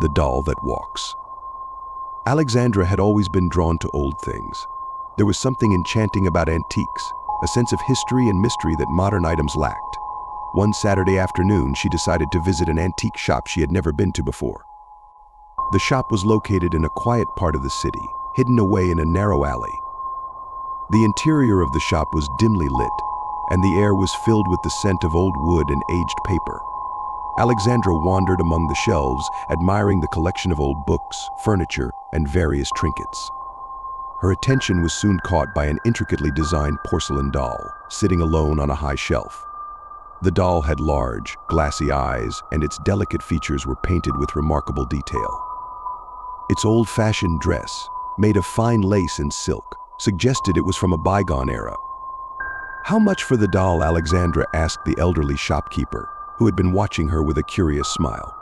The Doll That Walks. Alexandra had always been drawn to old things. There was something enchanting about antiques, a sense of history and mystery that modern items lacked. One Saturday afternoon, she decided to visit an antique shop she had never been to before. The shop was located in a quiet part of the city, hidden away in a narrow alley. The interior of the shop was dimly lit, and the air was filled with the scent of old wood and aged paper. Alexandra wandered among the shelves, admiring the collection of old books, furniture, and various trinkets. Her attention was soon caught by an intricately designed porcelain doll, sitting alone on a high shelf. The doll had large, glassy eyes, and its delicate features were painted with remarkable detail. Its old-fashioned dress, made of fine lace and silk, suggested it was from a bygone era. "How much for the doll?" Alexandra asked the elderly shopkeeper, who had been watching her with a curious smile.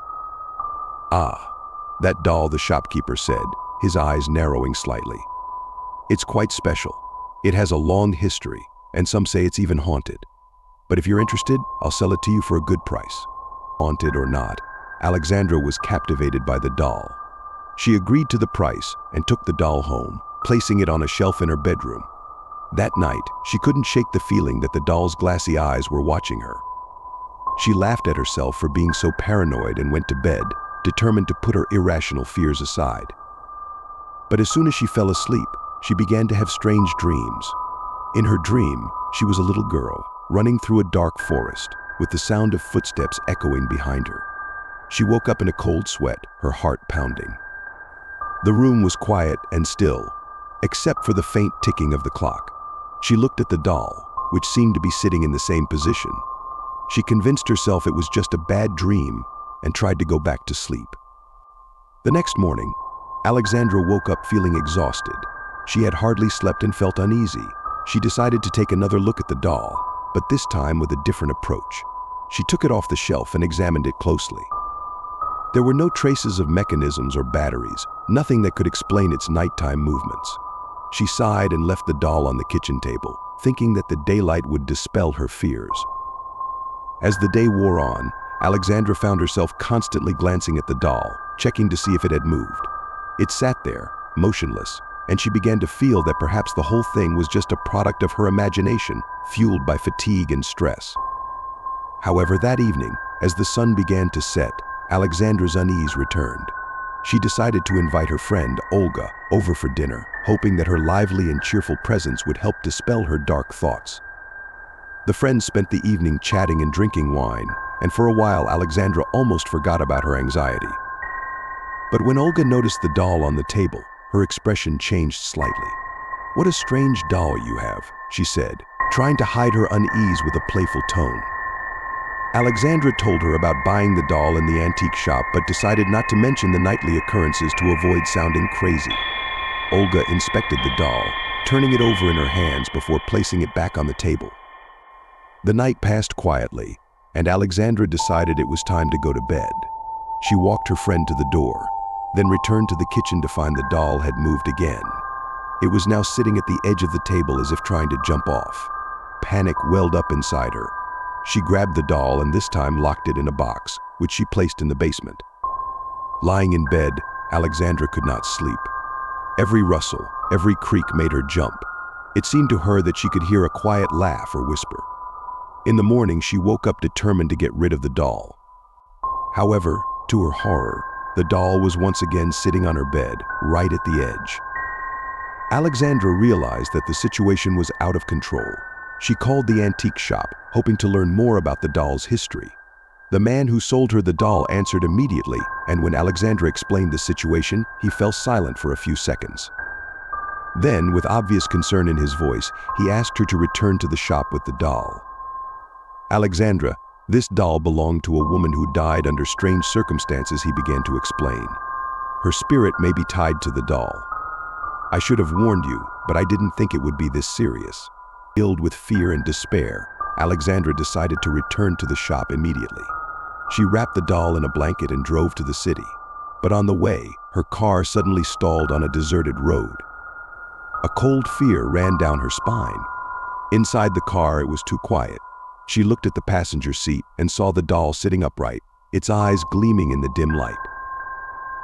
"Ah, that doll," the shopkeeper said, his eyes narrowing slightly. "It's quite special. It has a long history, and some say it's even haunted. But if you're interested, I'll sell it to you for a good price." Haunted or not, Alexandra was captivated by the doll. She agreed to the price and took the doll home, placing it on a shelf in her bedroom. That night, she couldn't shake the feeling that the doll's glassy eyes were watching her. She laughed at herself for being so paranoid and went to bed, determined to put her irrational fears aside. But as soon as she fell asleep, she began to have strange dreams. In her dream, she was a little girl, running through a dark forest, with the sound of footsteps echoing behind her. She woke up in a cold sweat, her heart pounding. The room was quiet and still, except for the faint ticking of the clock. She looked at the doll, which seemed to be sitting in the same position. She convinced herself it was just a bad dream and tried to go back to sleep. The next morning, Alexandra woke up feeling exhausted. She had hardly slept and felt uneasy. She decided to take another look at the doll, but this time with a different approach. She took it off the shelf and examined it closely. There were no traces of mechanisms or batteries, nothing that could explain its nighttime movements. She sighed and left the doll on the kitchen table, thinking that the daylight would dispel her fears. As the day wore on, Alexandra found herself constantly glancing at the doll, checking to see if it had moved. It sat there, motionless, and she began to feel that perhaps the whole thing was just a product of her imagination, fueled by fatigue and stress. However, that evening, as the sun began to set, Alexandra's unease returned. She decided to invite her friend, Olga, over for dinner, hoping that her lively and cheerful presence would help dispel her dark thoughts. The friends spent the evening chatting and drinking wine, and for a while Alexandra almost forgot about her anxiety. But when Olga noticed the doll on the table, her expression changed slightly. "What a strange doll you have," she said, trying to hide her unease with a playful tone. Alexandra told her about buying the doll in the antique shop, but decided not to mention the nightly occurrences to avoid sounding crazy. Olga inspected the doll, turning it over in her hands before placing it back on the table. The night passed quietly, and Alexandra decided it was time to go to bed. She walked her friend to the door, then returned to the kitchen to find the doll had moved again. It was now sitting at the edge of the table as if trying to jump off. Panic welled up inside her. She grabbed the doll and this time locked it in a box, which she placed in the basement. Lying in bed, Alexandra could not sleep. Every rustle, every creak made her jump. It seemed to her that she could hear a quiet laugh or whisper. In the morning, she woke up determined to get rid of the doll. However, to her horror, the doll was once again sitting on her bed, right at the edge. Alexandra realized that the situation was out of control. She called the antique shop, hoping to learn more about the doll's history. The man who sold her the doll answered immediately, and when Alexandra explained the situation, he fell silent for a few seconds. Then, with obvious concern in his voice, he asked her to return to the shop with the doll. "Alexandra, this doll belonged to a woman who died under strange circumstances," he began to explain. "Her spirit may be tied to the doll. I should have warned you, but I didn't think it would be this serious." Filled with fear and despair, Alexandra decided to return to the shop immediately. She wrapped the doll in a blanket and drove to the city. But on the way, her car suddenly stalled on a deserted road. A cold fear ran down her spine. Inside the car, it was too quiet. She looked at the passenger seat and saw the doll sitting upright, its eyes gleaming in the dim light.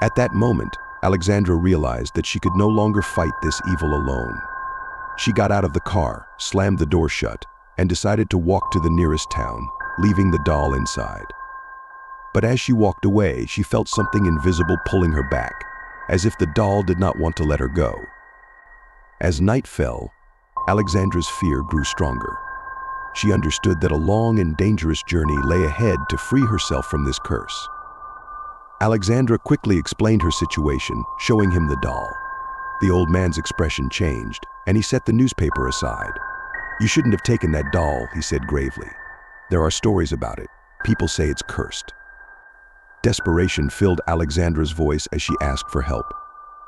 At that moment, Alexandra realized that she could no longer fight this evil alone. She got out of the car, slammed the door shut, and decided to walk to the nearest town, leaving the doll inside. But as she walked away, she felt something invisible pulling her back, as if the doll did not want to let her go. As night fell, Alexandra's fear grew stronger. She understood that a long and dangerous journey lay ahead to free herself from this curse. Alexandra quickly explained her situation, showing him the doll. The old man's expression changed, and he set the newspaper aside. "You shouldn't have taken that doll," he said gravely. "There are stories about it. People say it's cursed." Desperation filled Alexandra's voice as she asked for help.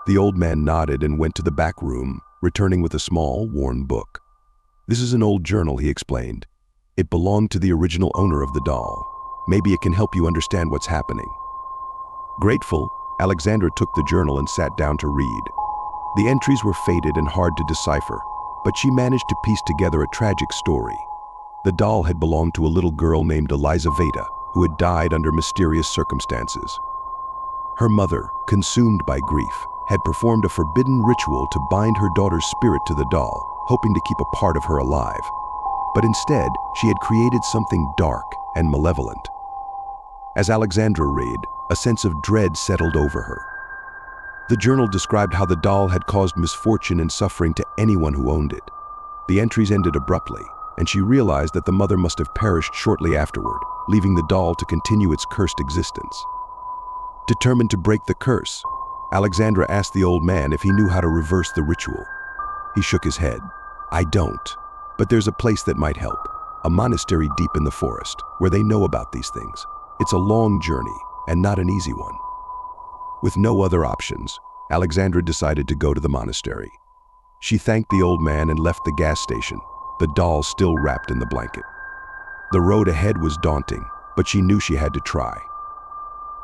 The old man nodded and went to the back room, returning with a small, worn book. "This is an old journal," he explained. "It belonged to the original owner of the doll. Maybe it can help you understand what's happening." Grateful, Alexandra took the journal and sat down to read. The entries were faded and hard to decipher, but she managed to piece together a tragic story. The doll had belonged to a little girl named Elizaveta, who had died under mysterious circumstances. Her mother, consumed by grief, had performed a forbidden ritual to bind her daughter's spirit to the doll, hoping to keep a part of her alive. But instead, she had created something dark and malevolent. As Alexandra read, a sense of dread settled over her. The journal described how the doll had caused misfortune and suffering to anyone who owned it. The entries ended abruptly, and she realized that the mother must have perished shortly afterward, leaving the doll to continue its cursed existence. Determined to break the curse, Alexandra asked the old man if he knew how to reverse the ritual. He shook his head. "I don't, but there's a place that might help. A monastery deep in the forest, where they know about these things. It's a long journey, and not an easy one." With no other options, Alexandra decided to go to the monastery. She thanked the old man and left the gas station, the doll still wrapped in the blanket. The road ahead was daunting, but she knew she had to try.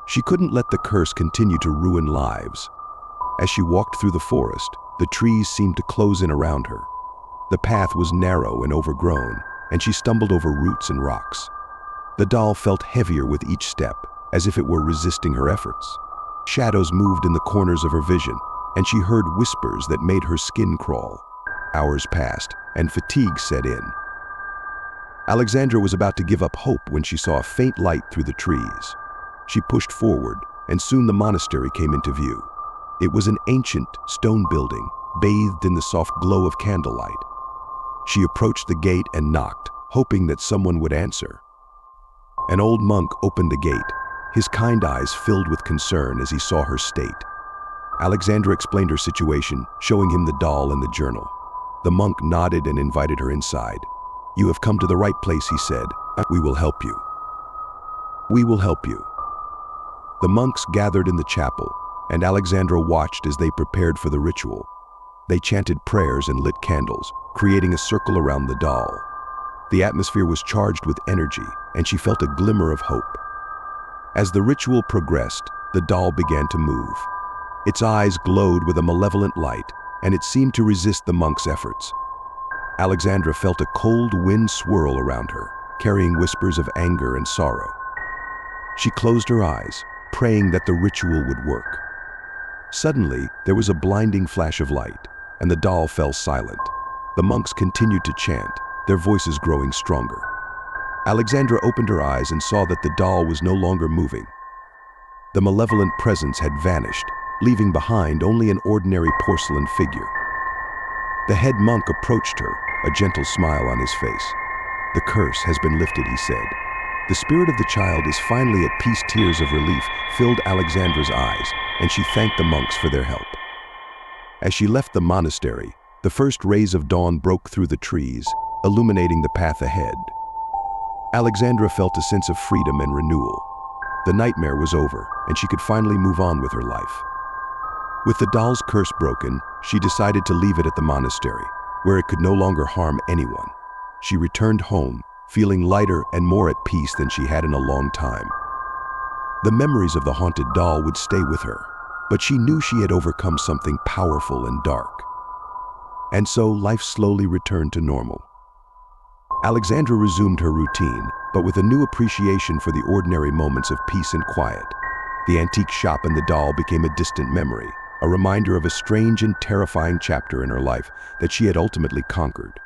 She couldn't let the curse continue to ruin lives. As she walked through the forest, the trees seemed to close in around her. The path was narrow and overgrown, and she stumbled over roots and rocks. The doll felt heavier with each step, as if it were resisting her efforts. Shadows moved in the corners of her vision, and she heard whispers that made her skin crawl. Hours passed, and fatigue set in. Alexandra was about to give up hope when she saw a faint light through the trees. She pushed forward, and soon the monastery came into view. It was an ancient stone building, bathed in the soft glow of candlelight. She approached the gate and knocked, hoping that someone would answer. An old monk opened the gate, his kind eyes filled with concern as he saw her state. Alexandra explained her situation, showing him the doll and the journal. The monk nodded and invited her inside. "You have come to the right place," he said. "We will help you." "We will help you." The monks gathered in the chapel, and Alexandra watched as they prepared for the ritual. They chanted prayers and lit candles, creating a circle around the doll. The atmosphere was charged with energy, and she felt a glimmer of hope. As the ritual progressed, the doll began to move. Its eyes glowed with a malevolent light, and it seemed to resist the monk's efforts. Alexandra felt a cold wind swirl around her, carrying whispers of anger and sorrow. She closed her eyes, praying that the ritual would work. Suddenly, there was a blinding flash of light, and the doll fell silent. The monks continued to chant, their voices growing stronger. Alexandra opened her eyes and saw that the doll was no longer moving. The malevolent presence had vanished, leaving behind only an ordinary porcelain figure. The head monk approached her, a gentle smile on his face. "The curse has been lifted," he said. "The spirit of the child is finally at peace." Tears of relief filled Alexandra's eyes, and she thanked the monks for their help. As she left the monastery, the first rays of dawn broke through the trees, illuminating the path ahead. Alexandra felt a sense of freedom and renewal. The nightmare was over, and she could finally move on with her life. With the doll's curse broken, she decided to leave it at the monastery, where it could no longer harm anyone. She returned home, feeling lighter and more at peace than she had in a long time. The memories of the haunted doll would stay with her, but she knew she had overcome something powerful and dark. And so life slowly returned to normal. Alexandra resumed her routine, but with a new appreciation for the ordinary moments of peace and quiet. The antique shop and the doll became a distant memory, a reminder of a strange and terrifying chapter in her life that she had ultimately conquered.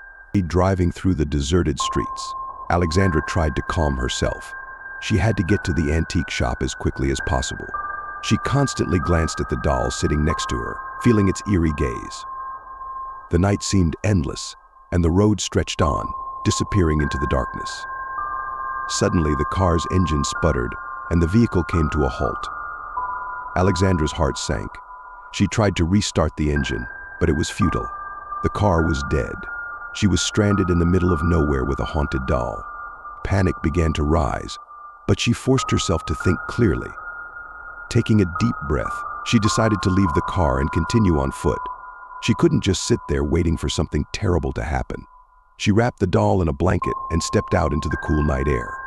Driving through the deserted streets, Alexandra tried to calm herself. She had to get to the antique shop as quickly as possible. She constantly glanced at the doll sitting next to her, feeling its eerie gaze. The night seemed endless, and the road stretched on, disappearing into the darkness. Suddenly, the car's engine sputtered, and the vehicle came to a halt. Alexandra's heart sank. She tried to restart the engine, but it was futile. The car was dead. She was stranded in the middle of nowhere with a haunted doll. Panic began to rise, but she forced herself to think clearly. Taking a deep breath, she decided to leave the car and continue on foot. She couldn't just sit there waiting for something terrible to happen. She wrapped the doll in a blanket and stepped out into the cool night air.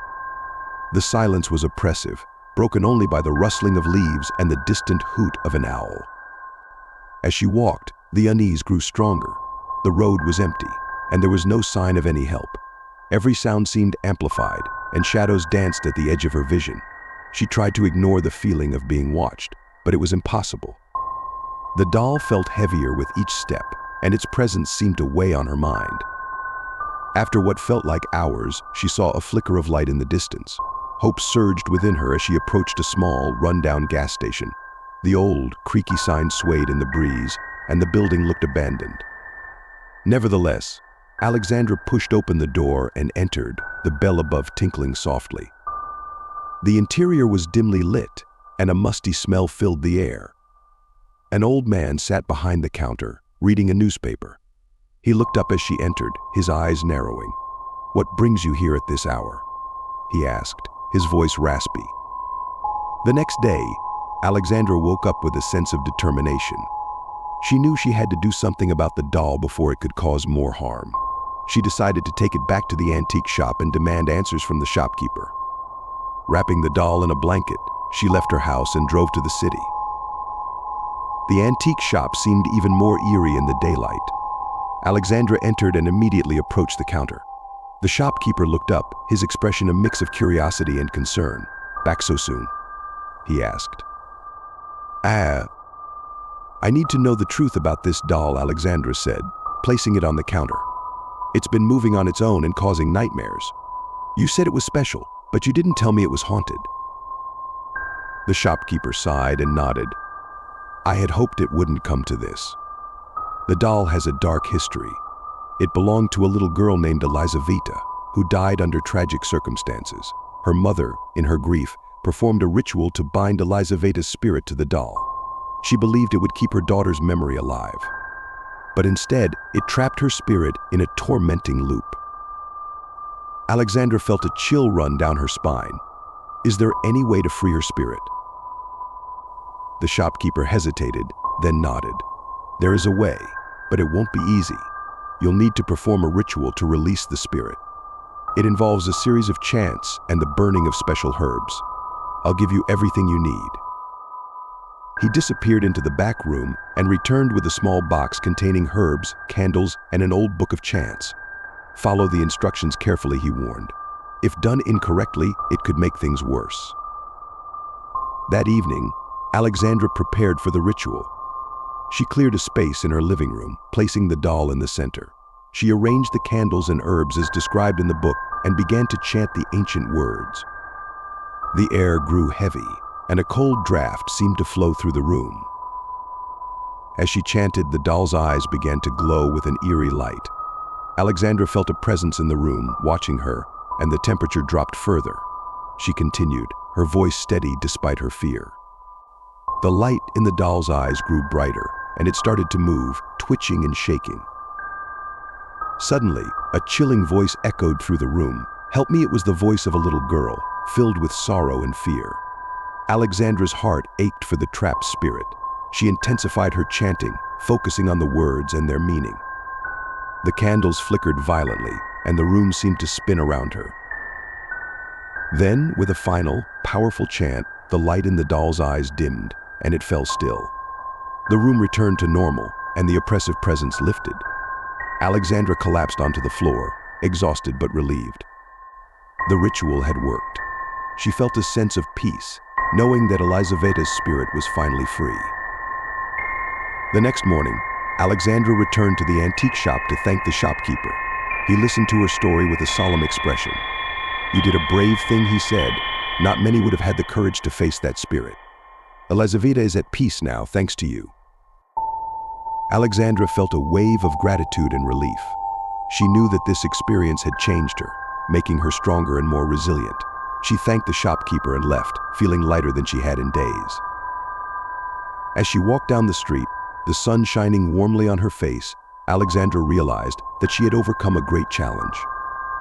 The silence was oppressive, broken only by the rustling of leaves and the distant hoot of an owl. As she walked, the unease grew stronger. The road was empty, and there was no sign of any help. Every sound seemed amplified, and shadows danced at the edge of her vision. She tried to ignore the feeling of being watched, but it was impossible. The doll felt heavier with each step, and its presence seemed to weigh on her mind. After what felt like hours, she saw a flicker of light in the distance. Hope surged within her as she approached a small, run-down gas station. The old, creaky sign swayed in the breeze, and the building looked abandoned. Nevertheless, Alexandra pushed open the door and entered, the bell above tinkling softly. The interior was dimly lit, and a musty smell filled the air. An old man sat behind the counter, reading a newspaper. He looked up as she entered, his eyes narrowing. "What brings you here at this hour?" he asked, his voice raspy. The next day, Alexandra woke up with a sense of determination. She knew she had to do something about the doll before it could cause more harm. She decided to take it back to the antique shop and demand answers from the shopkeeper. Wrapping the doll in a blanket, she left her house and drove to the city. The antique shop seemed even more eerie in the daylight. Alexandra entered and immediately approached the counter. The shopkeeper looked up, his expression a mix of curiosity and concern. "Back so soon?" he asked. I need to know the truth about this doll," Alexandra said, placing it on the counter. "It's been moving on its own and causing nightmares. You said it was special, but you didn't tell me it was haunted." The shopkeeper sighed and nodded. "I had hoped it wouldn't come to this. The doll has a dark history. It belonged to a little girl named Elizaveta, who died under tragic circumstances. Her mother, in her grief, performed a ritual to bind Elizaveta's spirit to the doll. She believed it would keep her daughter's memory alive. But instead, it trapped her spirit in a tormenting loop." Alexandra felt a chill run down her spine. Is there any way to free her spirit? The shopkeeper hesitated, then nodded. "There is a way, but it won't be easy. You'll need to perform a ritual to release the spirit. It involves a series of chants and the burning of special herbs. I'll give you everything you need." He disappeared into the back room and returned with a small box containing herbs, candles, and an old book of chants. "Follow the instructions carefully," he warned. "If done incorrectly, it could make things worse." That evening, Alexandra prepared for the ritual. She cleared a space in her living room, placing the doll in the center. She arranged the candles and herbs as described in the book and began to chant the ancient words. The air grew heavy, and a cold draft seemed to flow through the room. As she chanted, the doll's eyes began to glow with an eerie light. Alexandra felt a presence in the room, watching her, and the temperature dropped further. She continued, her voice steady despite her fear. The light in the doll's eyes grew brighter, and it started to move, twitching and shaking. Suddenly, a chilling voice echoed through the room. "Help me!" It was the voice of a little girl, filled with sorrow and fear. Alexandra's heart ached for the trapped spirit. She intensified her chanting, focusing on the words and their meaning. The candles flickered violently, and the room seemed to spin around her. Then, with a final, powerful chant, the light in the doll's eyes dimmed, and it fell still. The room returned to normal, and the oppressive presence lifted. Alexandra collapsed onto the floor, exhausted but relieved. The ritual had worked. She felt a sense of peace, knowing that Elizaveta's spirit was finally free. The next morning, Alexandra returned to the antique shop to thank the shopkeeper. He listened to her story with a solemn expression. "You did a brave thing," he said. "Not many would have had the courage to face that spirit. Elizaveta is at peace now, thanks to you." Alexandra felt a wave of gratitude and relief. She knew that this experience had changed her, making her stronger and more resilient. She thanked the shopkeeper and left, feeling lighter than she had in days. As she walked down the street, the sun shining warmly on her face, Alexandra realized that she had overcome a great challenge.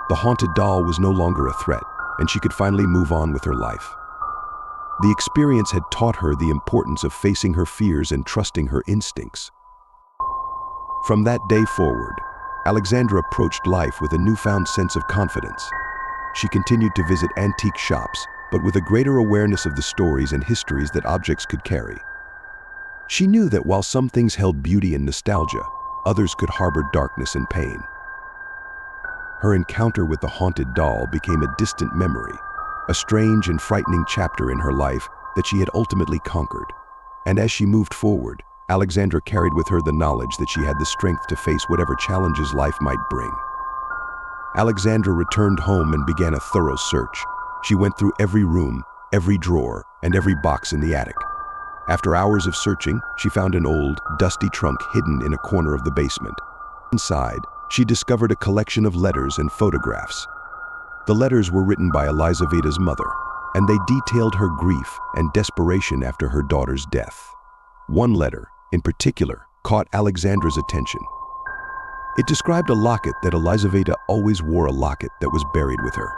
The haunted doll was no longer a threat, and she could finally move on with her life. The experience had taught her the importance of facing her fears and trusting her instincts. From that day forward, Alexandra approached life with a newfound sense of confidence. She continued to visit antique shops, but with a greater awareness of the stories and histories that objects could carry. She knew that while some things held beauty and nostalgia, others could harbor darkness and pain. Her encounter with the haunted doll became a distant memory, a strange and frightening chapter in her life that she had ultimately conquered. And as she moved forward, Alexandra carried with her the knowledge that she had the strength to face whatever challenges life might bring. Alexandra returned home and began a thorough search. She went through every room, every drawer, and every box in the attic. After hours of searching, she found an old, dusty trunk hidden in a corner of the basement. Inside, she discovered a collection of letters and photographs. The letters were written by Elizaveta's mother, and they detailed her grief and desperation after her daughter's death. One letter, in particular, caught Alexandra's attention. It described a locket that Elizaveta always wore, a locket that was buried with her.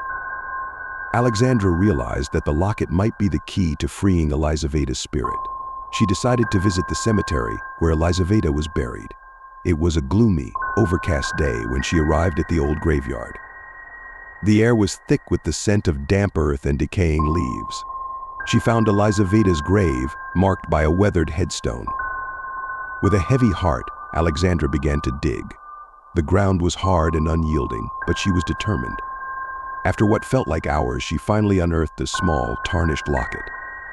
Alexandra realized that the locket might be the key to freeing Elizaveta's spirit. She decided to visit the cemetery where Elizaveta was buried. It was a gloomy, overcast day when she arrived at the old graveyard. The air was thick with the scent of damp earth and decaying leaves. She found Elizaveta's grave marked by a weathered headstone. With a heavy heart, Alexandra began to dig. The ground was hard and unyielding, but she was determined. After what felt like hours, she finally unearthed a small, tarnished locket.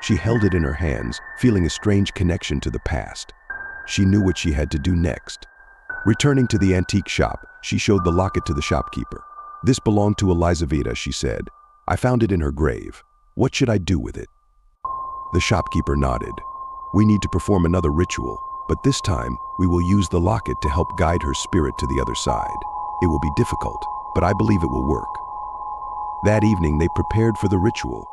She held it in her hands, feeling a strange connection to the past. She knew what she had to do next. Returning to the antique shop, she showed the locket to the shopkeeper. "This belonged to Elizaveta," she said. "I found it in her grave. What should I do with it?" The shopkeeper nodded. "We need to perform another ritual, but this time we will use the locket to help guide her spirit to the other side. It will be difficult, but I believe it will work." That evening they prepared for the ritual.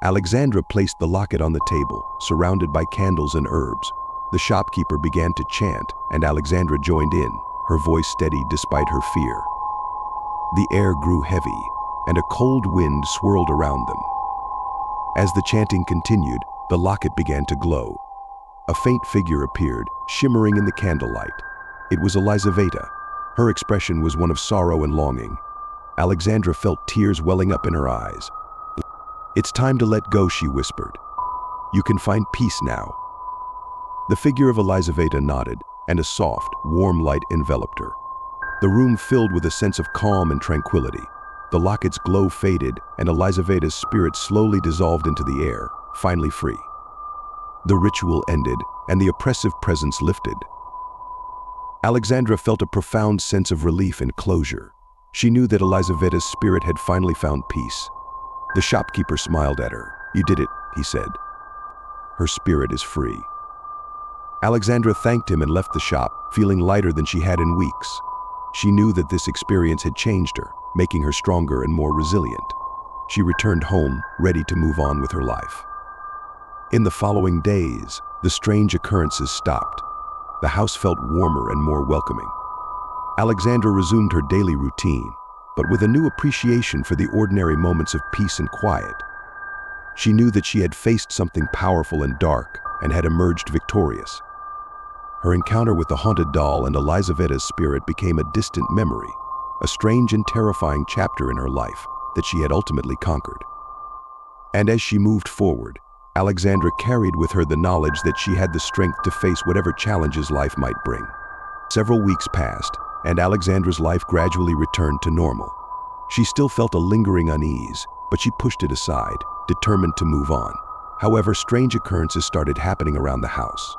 Alexandra placed the locket on the table, surrounded by candles and herbs. The shopkeeper began to chant, and Alexandra joined in, her voice steady despite her fear. The air grew heavy, and a cold wind swirled around them. As the chanting continued, the locket began to glow. A faint figure appeared, shimmering in the candlelight. It was Elizaveta. Her expression was one of sorrow and longing. Alexandra felt tears welling up in her eyes. "It's time to let go," she whispered. "You can find peace now." The figure of Elizaveta nodded, and a soft, warm light enveloped her. The room filled with a sense of calm and tranquility. The locket's glow faded, and Elizaveta's spirit slowly dissolved into the air, finally free. The ritual ended, and the oppressive presence lifted. Alexandra felt a profound sense of relief and closure. She knew that Elizaveta's spirit had finally found peace. The shopkeeper smiled at her. "You did it," he said. "Her spirit is free." Alexandra thanked him and left the shop, feeling lighter than she had in weeks. She knew that this experience had changed her, making her stronger and more resilient. She returned home, ready to move on with her life. In the following days, the strange occurrences stopped. The house felt warmer and more welcoming. Alexandra resumed her daily routine, but with a new appreciation for the ordinary moments of peace and quiet. She knew that she had faced something powerful and dark and had emerged victorious. Her encounter with the haunted doll and Elizaveta's spirit became a distant memory, a strange and terrifying chapter in her life that she had ultimately conquered. And as she moved forward, Alexandra carried with her the knowledge that she had the strength to face whatever challenges life might bring. Several weeks passed, and Alexandra's life gradually returned to normal. She still felt a lingering unease, but she pushed it aside, determined to move on. However, strange occurrences started happening around the house.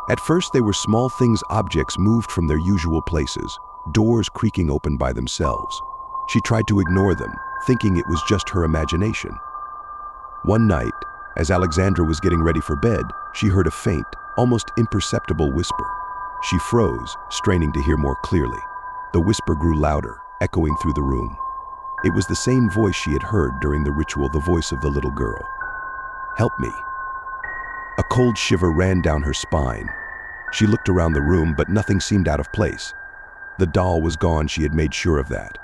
At first, they were small things, objects moved from their usual places, doors creaking open by themselves. She tried to ignore them, thinking it was just her imagination. One night, as Alexandra was getting ready for bed, she heard a faint, almost imperceptible whisper. She froze, straining to hear more clearly. The whisper grew louder, echoing through the room. It was the same voice she had heard during the ritual, the voice of the little girl. "Help me." A cold shiver ran down her spine. She looked around the room, but nothing seemed out of place. The doll was gone, she had made sure of that.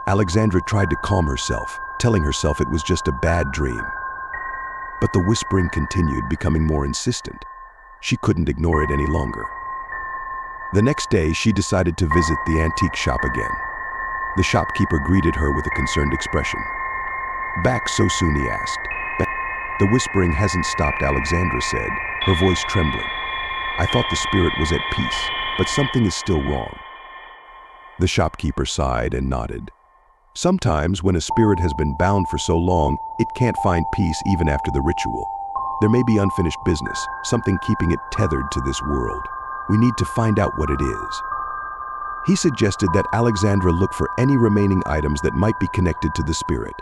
Alexandra tried to calm herself, telling herself it was just a bad dream. But the whispering continued, becoming more insistent. She couldn't ignore it any longer. The next day, she decided to visit the antique shop again. The shopkeeper greeted her with a concerned expression. "Back so soon?" he asked. "The whispering hasn't stopped," Alexandra said, her voice trembling. "I thought the spirit was at peace, but something is still wrong." The shopkeeper sighed and nodded. Sometimes, when a spirit has been bound for so long, it can't find peace even after the ritual. There may be unfinished business, something keeping it tethered to this world. We need to find out what it is. He suggested that Alexandra look for any remaining items that might be connected to the spirit.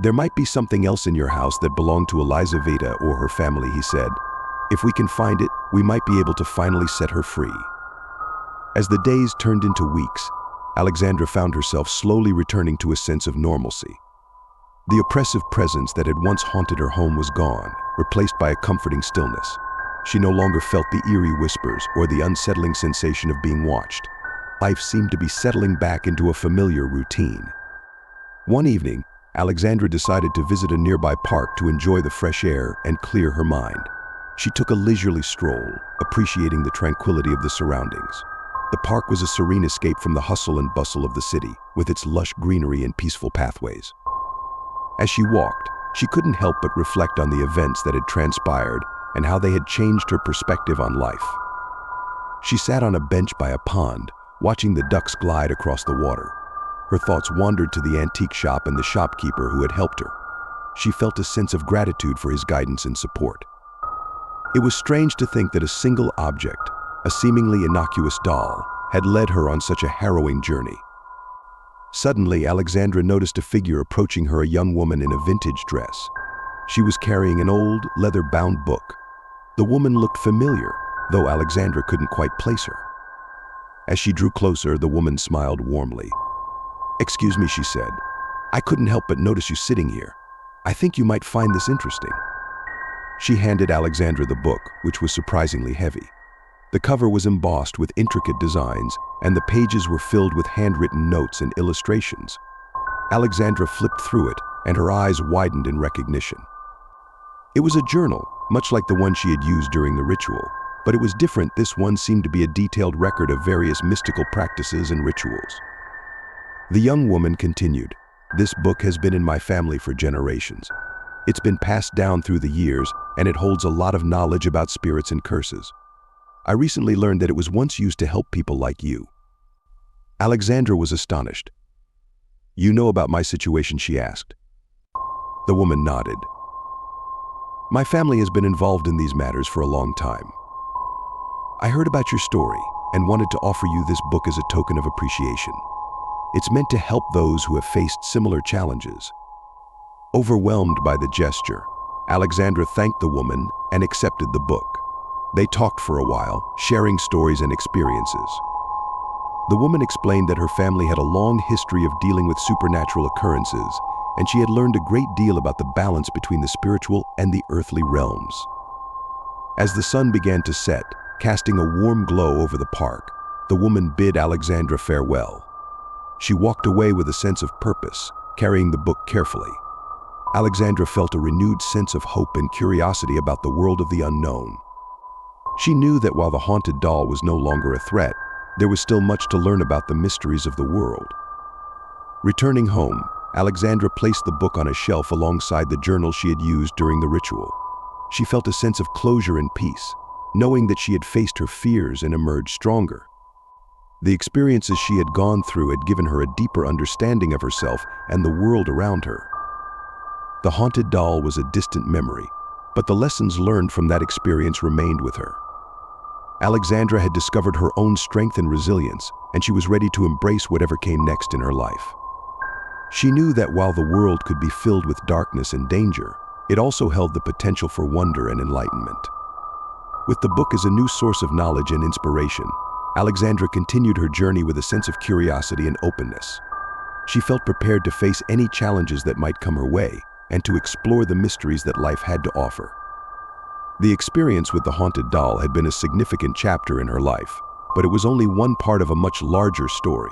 "There might be something else in your house that belonged to Elizaveta or her family," he said. "If we can find it, we might be able to finally set her free." As the days turned into weeks, Alexandra found herself slowly returning to a sense of normalcy. The oppressive presence that had once haunted her home was gone, replaced by a comforting stillness. She no longer felt the eerie whispers or the unsettling sensation of being watched. Life seemed to be settling back into a familiar routine. One evening, Alexandra decided to visit a nearby park to enjoy the fresh air and clear her mind. She took a leisurely stroll, appreciating the tranquility of the surroundings. The park was a serene escape from the hustle and bustle of the city, with its lush greenery and peaceful pathways. As she walked, she couldn't help but reflect on the events that had transpired and how they had changed her perspective on life. She sat on a bench by a pond, watching the ducks glide across the water. Her thoughts wandered to the antique shop and the shopkeeper who had helped her. She felt a sense of gratitude for his guidance and support. It was strange to think that a single object, a seemingly innocuous doll, had led her on such a harrowing journey. Suddenly, Alexandra noticed a figure approaching her, a young woman in a vintage dress. She was carrying an old, leather-bound book. The woman looked familiar, though Alexandra couldn't quite place her. As she drew closer, the woman smiled warmly. "Excuse me," she said. "I couldn't help but notice you sitting here. I think you might find this interesting." She handed Alexandra the book, which was surprisingly heavy. The cover was embossed with intricate designs, and the pages were filled with handwritten notes and illustrations. Alexandra flipped through it, and her eyes widened in recognition. It was a journal, much like the one she had used during the ritual, but it was different. This one seemed to be a detailed record of various mystical practices and rituals. The young woman continued, "This book has been in my family for generations. It's been passed down through the years, and it holds a lot of knowledge about spirits and curses. I recently learned that it was once used to help people like you." Alexandra was astonished. "You know about my situation?" she asked. The woman nodded. "My family has been involved in these matters for a long time. I heard about your story and wanted to offer you this book as a token of appreciation. It's meant to help those who have faced similar challenges." Overwhelmed by the gesture, Alexandra thanked the woman and accepted the book. They talked for a while, sharing stories and experiences. The woman explained that her family had a long history of dealing with supernatural occurrences, and she had learned a great deal about the balance between the spiritual and the earthly realms. As the sun began to set, casting a warm glow over the park, the woman bid Alexandra farewell. She walked away with a sense of purpose, carrying the book carefully. Alexandra felt a renewed sense of hope and curiosity about the world of the unknown. She knew that while the haunted doll was no longer a threat, there was still much to learn about the mysteries of the world. Returning home, Alexandra placed the book on a shelf alongside the journal she had used during the ritual. She felt a sense of closure and peace, knowing that she had faced her fears and emerged stronger. The experiences she had gone through had given her a deeper understanding of herself and the world around her. The haunted doll was a distant memory, but the lessons learned from that experience remained with her. Alexandra had discovered her own strength and resilience, and she was ready to embrace whatever came next in her life. She knew that while the world could be filled with darkness and danger, it also held the potential for wonder and enlightenment. With the book as a new source of knowledge and inspiration, Alexandra continued her journey with a sense of curiosity and openness. She felt prepared to face any challenges that might come her way and to explore the mysteries that life had to offer. The experience with the haunted doll had been a significant chapter in her life, but it was only one part of a much larger story.